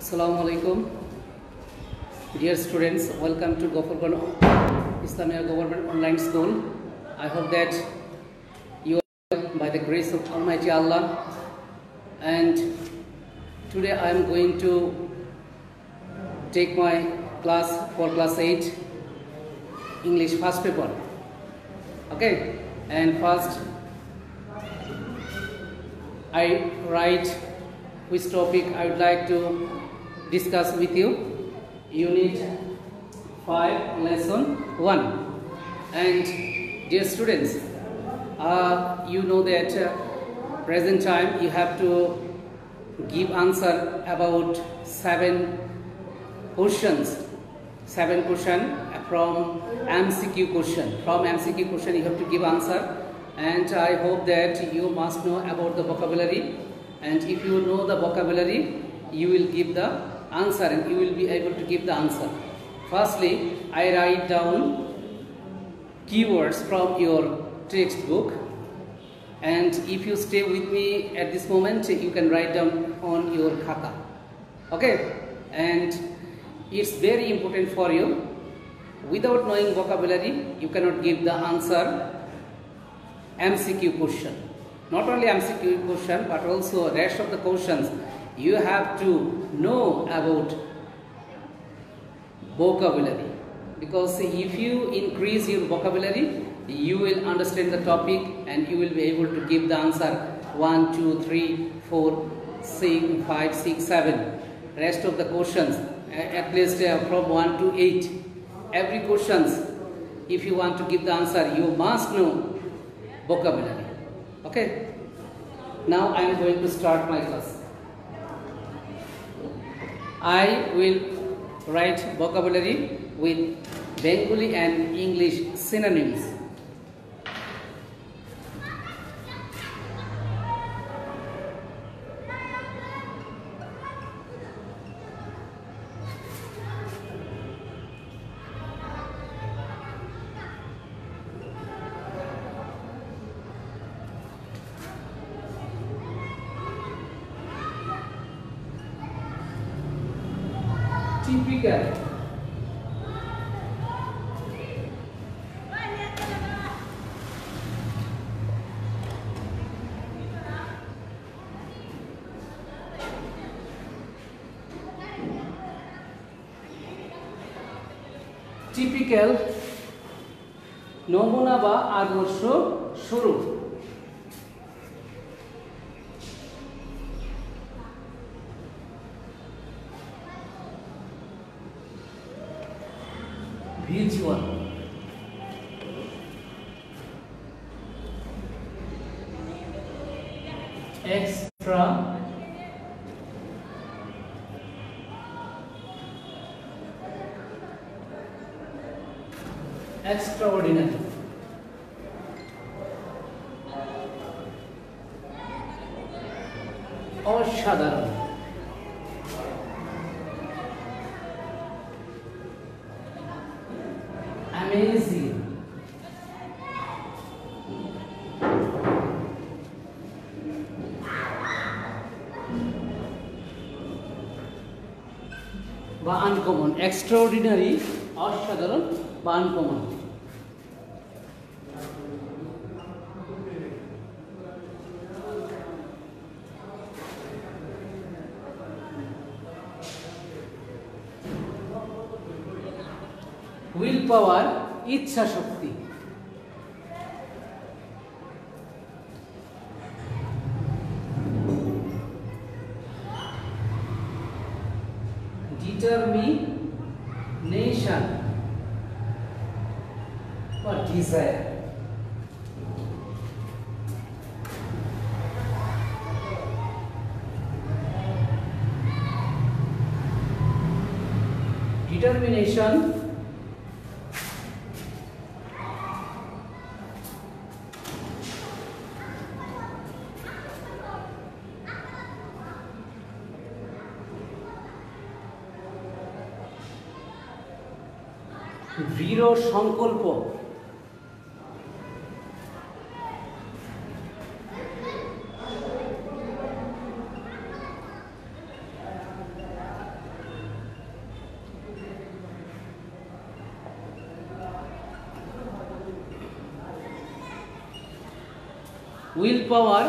Assalamu alaikum. Dear students, welcome to Gopalganj Islamia Government Online School. I hope that you are by the grace of Almighty Allah. And today I am going to take my class for class 8 English first paper. Okay, and first I write which topic I would like to discuss with you. Unit 5, lesson 1. And dear students, you know that present time you have to give answer about 7 questions. 7 questions from MCQ question. From MCQ question you have to give answer, and I hope that you must know about the vocabulary. And if you know the vocabulary, you will give the answer and you will be able to give the answer. Firstly, I write down keywords from your textbook, and if you stay with me at this moment, you can write down on your khata. Okay, and it's very important for you. Without knowing vocabulary, you cannot give the answer MCQ question. Not only MCQ question, but also rest of the questions you have to know about vocabulary, because if you increase your vocabulary, you will understand the topic and you will be able to give the answer 1, 2, 3, 4, 6, 5, 6, 7. Rest of the questions at least from 1 to 8. Every questions, if you want to give the answer, you must know vocabulary. Okay, now I am going to start my class. I will write vocabulary with Bengali and English synonyms. Typical. Typical, নমুনা বা আদর্শ স্বরূপ। Visual, extra, extraordinary, অসাধারণ, amazing, বা uncommon. Extraordinary অসাধারণ বা uncommon. Will পাওয়ার ইচ্ছা শক্তি। Determination বা ডিজায়ার। ডিটারমিনেশন দৃঢ় সংকল্প। willpower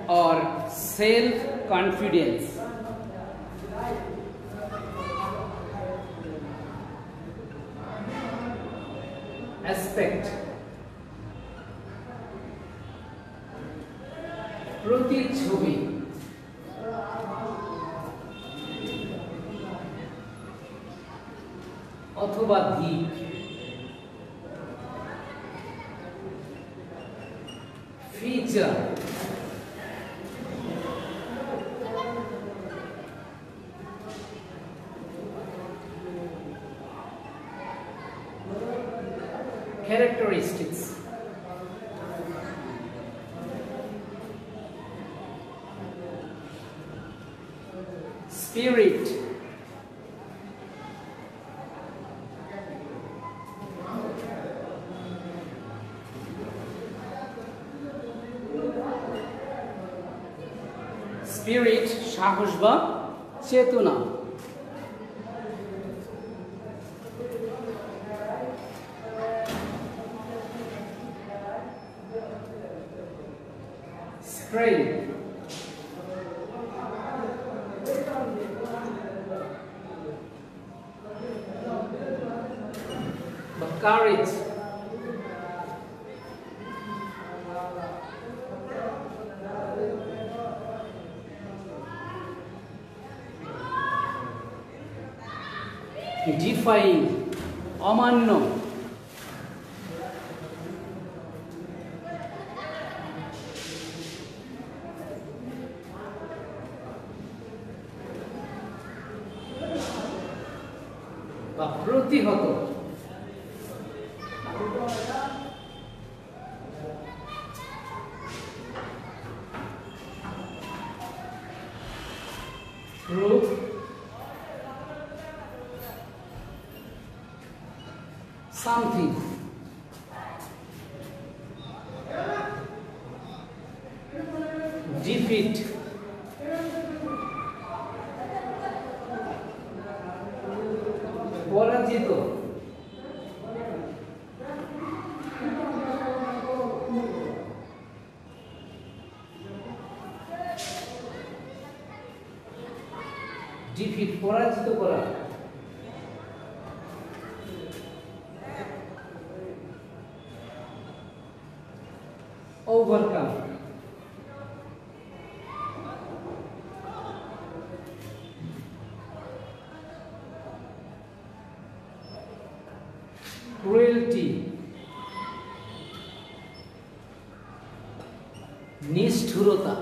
or self-confidence? Aspect, প্রতিচ্ছবি, অথবা দিক, ফিচার, characteristics, spirit, spirit সাহস বা চেতনা, strength, বা courage, defying অমান্য, বা প্রতিহত, prove, something, defeat, পরাজিত, ডিফিট পরাজিত করা, ওভারকাম, ক্রুয়েলটি নিষ্ঠুরতা,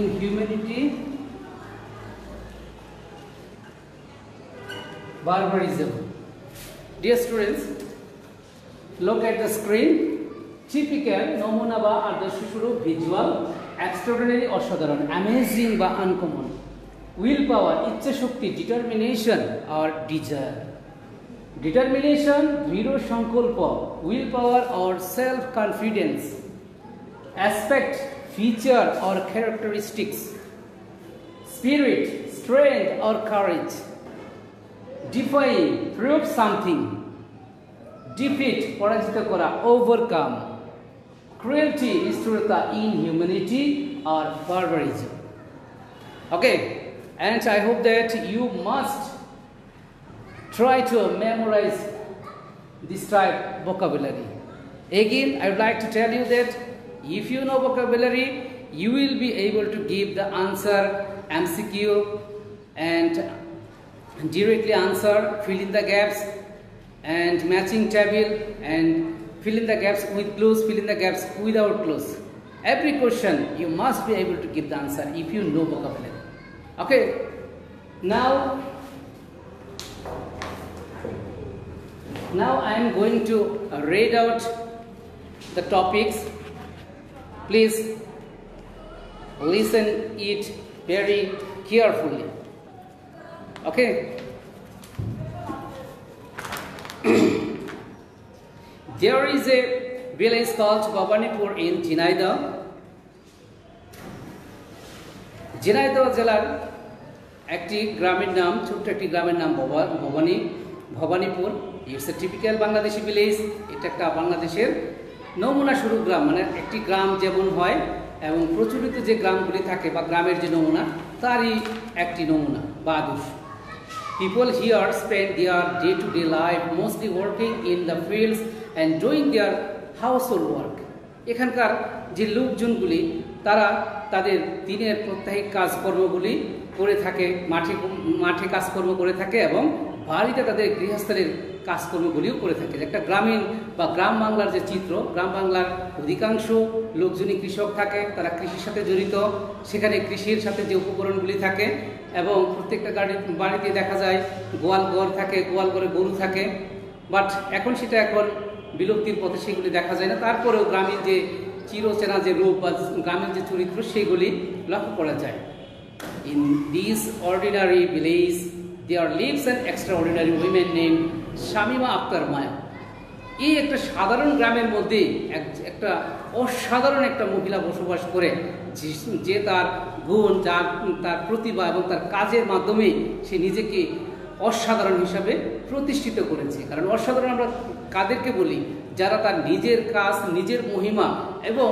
inhumanity, barbarism. Dear students, look at the screen. Typical নমুনা বা আদর্শ স্বরূপ ভিজুয়াল, extraordinary অসাধারণ, amazing বা uncommon, will power ইচ্ছা শক্তি, determination or desire. Determination দৃঢ় সংকল্প, will power or self confidence. Aspect feature or characteristics, spirit strength or courage, defying prove something, defeat পরাজিত করা, overcome, cruelty নিষ্ঠুরতা, inhumanity or barbarism. Okay, and I hope that you must try to memorize this type vocabulary. Again, I would like to tell you that if you know vocabulary, you will be able to give the answer MCQ and directly answer, fill in the gaps and matching table, and fill in the gaps with clues, fill in the gaps without clues. Every question you must be able to give the answer if you know vocabulary. Okay, now I am going to read out the topics. Please listen it very carefully. Okay. There is a village called Bhabanipur in Jhinaidah. Jhenaidah জেলার একটি গ্রামের নাম, ছোট্ট একটি গ্রামের নাম Bhabanipur. It's a typical Bangladeshi village. এটা একটা বাংলাদেশের নমুনা স্বরূপ গ্রাম, মানে একটি গ্রাম যেমন হয় এবং প্রচলিত যে গ্রামগুলি থাকে বা গ্রামের যে নমুনা তারই একটি নমুনা বা আদর্শ। People here spend their day-to-day life mostly working in the fields and doing their household work. এখানকার যে লোকজনগুলি তারা তাদের দিনের প্রত্যেক কাজকর্মগুলি করে থাকে, মাঠে কাজকর্ম করে থাকে এবং বাড়িতে তাদের গৃহস্থলের কাজকর্মগুলিও করে থাকে। একটা গ্রামীণ বা গ্রাম বাংলার যে চিত্র, গ্রাম বাংলার অধিকাংশ লোকজনই কৃষক থাকে, তারা কৃষির সাথে জড়িত। সেখানে কৃষির সাথে যে উপকরণগুলি থাকে এবং প্রত্যেকটা বাড়িতে দেখা যায় গোয়াল ঘর থাকে, গোয়াল ঘরে গরু থাকে। বাট এখন সেটা বিলুপ্তির পথে, সেগুলি দেখা যায় না। তারপরেও গ্রামীণ যে চিরচেনা যে রূপ বা গ্রামীণ যে চরিত্র সেগুলি লক্ষ্য করা যায়। In this ordinary village there lives an extraordinary women name Shamima Akter Maya. এই একটা সাধারণ গ্রামের মধ্যে একটা অসাধারণ একটা মহিলা বসবাস করে, যে তার গুণ, তার প্রতিভা এবং তার কাজের মাধ্যমে সে নিজেকে অসাধারণ হিসাবে প্রতিষ্ঠিত করেছে। কারণ অসাধারণ আমরা কাদেরকে বলি? যারা তার নিজের কাজ, নিজের মহিমা এবং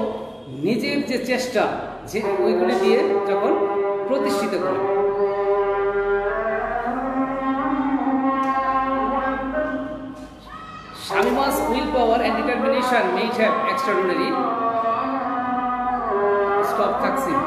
নিজের যে চেষ্টা, যে ওইগুলি দিয়ে যখন প্রতিষ্ঠিত করে। Shamima's willpower and determination made her extraordinary. Stop Taksim.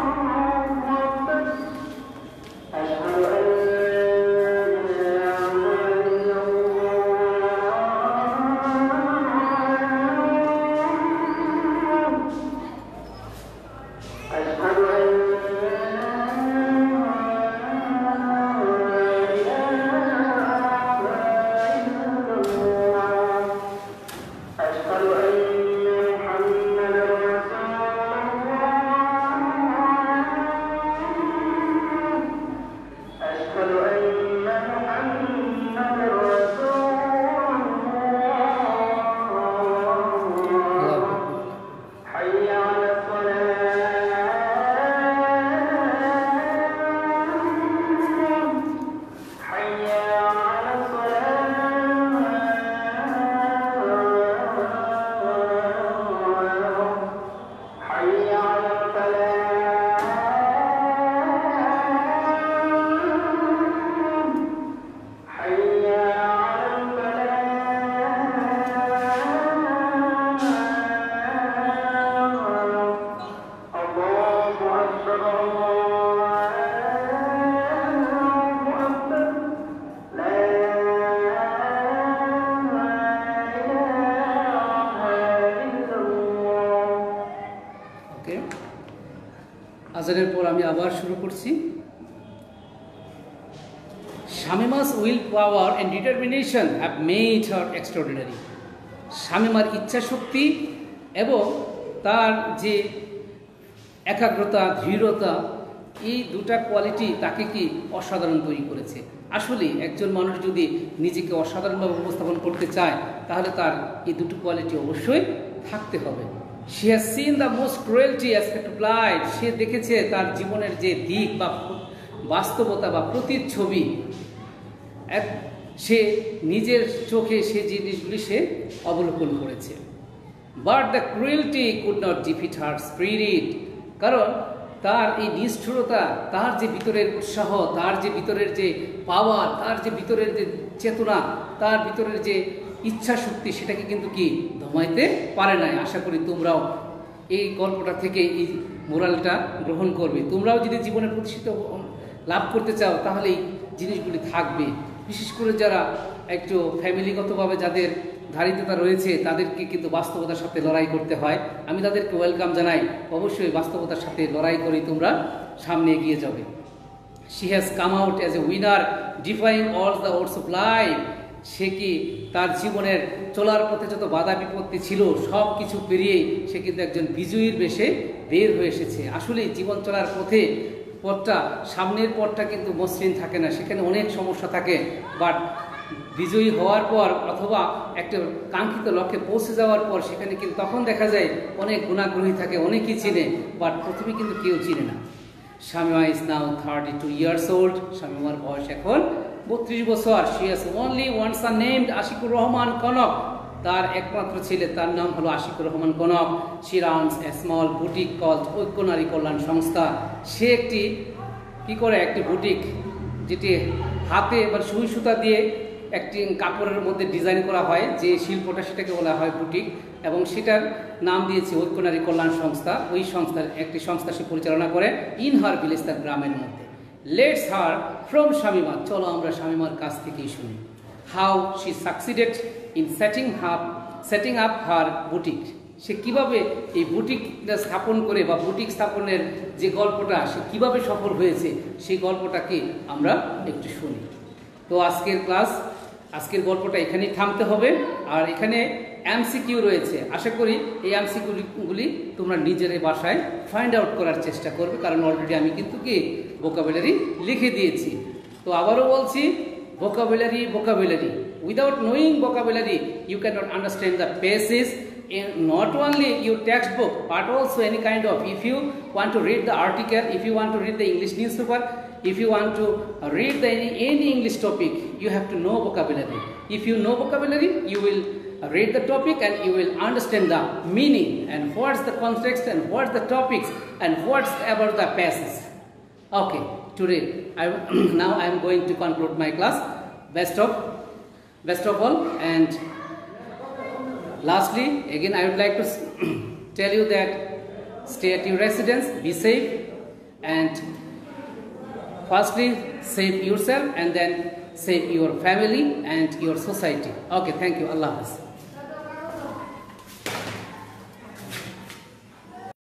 আজানের পর আমি আবার শুরু করছি। শামিমা's will power and determination have made her extraordinary. শামিমার ইচ্ছা শক্তি এবং তার যে একাগ্রতা, দৃঢ়তা, এই দুটা কোয়ালিটি তাকে কি অসাধারণ তৈরি করেছে। আসলে একজন মানুষ যদি নিজেকে অসাধারণভাবে উপস্থাপন করতে চায় তাহলে তার এই দুটো কোয়ালিটি অবশ্যই থাকতে হবে। She has seen the most cruelty aspect of life. সে দেখেছে তার জীবনের যে দিক বা বাস্তবতা বা প্রতিচ্ছবি, সে নিজের চোখে সে জিনিসগুলি সে অবলোকন করেছে। But the cruelty could not defeat her spirit. কারণ তার এই নিষ্ঠুরতা, তার যে ভিতরের উৎসাহ, তার যে ভিতরের যে পাওয়ার, তার যে ভিতরের যে চেতনা, তার ভিতরের যে ইচ্ছা শক্তি, সেটাকে কিন্তু কি দমাইতে পারে নাই। আশা করি তোমরাও এই গল্পটা থেকে এই মোরালটা গ্রহণ করবে। তোমরাও যদি জীবনে প্রতিষ্ঠিত লাভ করতে চাও তাহলে এই জিনিসগুলি থাকবে। বিশেষ করে যারা একটু ফ্যামিলিগতভাবে যাদের ধারিততা রয়েছে তাদেরকে কিন্তু বাস্তবতার সাথে লড়াই করতে হয়। আমি তাদেরকে ওয়েলকাম জানাই, অবশ্যই বাস্তবতার সাথে লড়াই করে তোমরা সামনে এগিয়ে যাবে। She has come out as a winner, defying all the odds of life. সে কি তার জীবনের চলার পথে যত বাধা বিপত্তি ছিল সব কিছু পেরিয়ে সে কিন্তু একজন বিজয়ীর বেশে বের হয়ে এসেছে। আসলে জীবন চলার পথটা সামনের পথটা কিন্তু মসৃণ থাকে না, সেখানে অনেক সমস্যা থাকে। বাট বিজয়ী হওয়ার পর অথবা একটা কাঙ্ক্ষিত লক্ষ্যে পৌঁছে যাওয়ার পর সেখানে কিন্তু তখন দেখা যায় অনেক গুণাগ্রহী থাকে, অনেকেই চিনে, বাট প্রথমে কিন্তু কেউ চিনে না। Shamima is now 32 years old. শামিমার বয়স এখন 32 বছর। She has only one son named Ashikur Rahman Kanak. তার একমাত্র ছেলে, তার নাম হলো Ashikur Rahman Kanak. She runs a small boutique called ঐক্য নারী কল্যাণ সংস্থা। সে একটি বুটিক, যেটি হাতে বা সুই সুতা দিয়ে একটি কাপড়ের মধ্যে ডিজাইন করা হয়, যে শিল্পটা সেটাকে বলা হয় বুটিক, এবং সেটার নাম দিয়েছে ঐক্য নারী কল্যাণ সংস্থা। ওই সংস্থার একটি সংস্থা সে পরিচালনা করে ইন হার ভিলেজ, তার গ্রামের মধ্যে। লেটস হার ফ্রম শামিমা, চলো আমরা শামিমার কাছ থেকেই শুনি how she succeeded in setting up her boutique. সে কিভাবে এই বুটিকটা স্থাপন করে বা বুটিক স্থাপনের যে গল্পটা, সে কিভাবে সফল হয়েছে সেই গল্পটাকে আমরা একটু শুনি। তো আজকের গল্পটা এখানেই থামতে হবে। আর এখানে এমসিকিউ রয়েছে, আশা করি এই এমসিকিউগুলি তোমরা নিজের বাসায় ফাইন্ড আউট করার চেষ্টা করবে, কারণ অলরেডি আমি কিন্তু ভোকাবুলারি লিখে দিয়েছি। তো আবারও বলছি, vocabulary. Without knowing vocabulary, you cannot understand the basis in not only your textbook but also any kind of, if you want to read the article, if you want to read the English newspaper, if you want to read any English topic, you have to know vocabulary. If you know vocabulary, you will read the topic and you will understand the meaning and what's the context and what's the topics and what's about the passage. Okay, today now I am going to conclude my class. Best of all, and lastly again I would like to tell you that stay at your residence, be safe, and firstly save yourself and then save your family and your society. Okay, thank you. Allah Hafiz.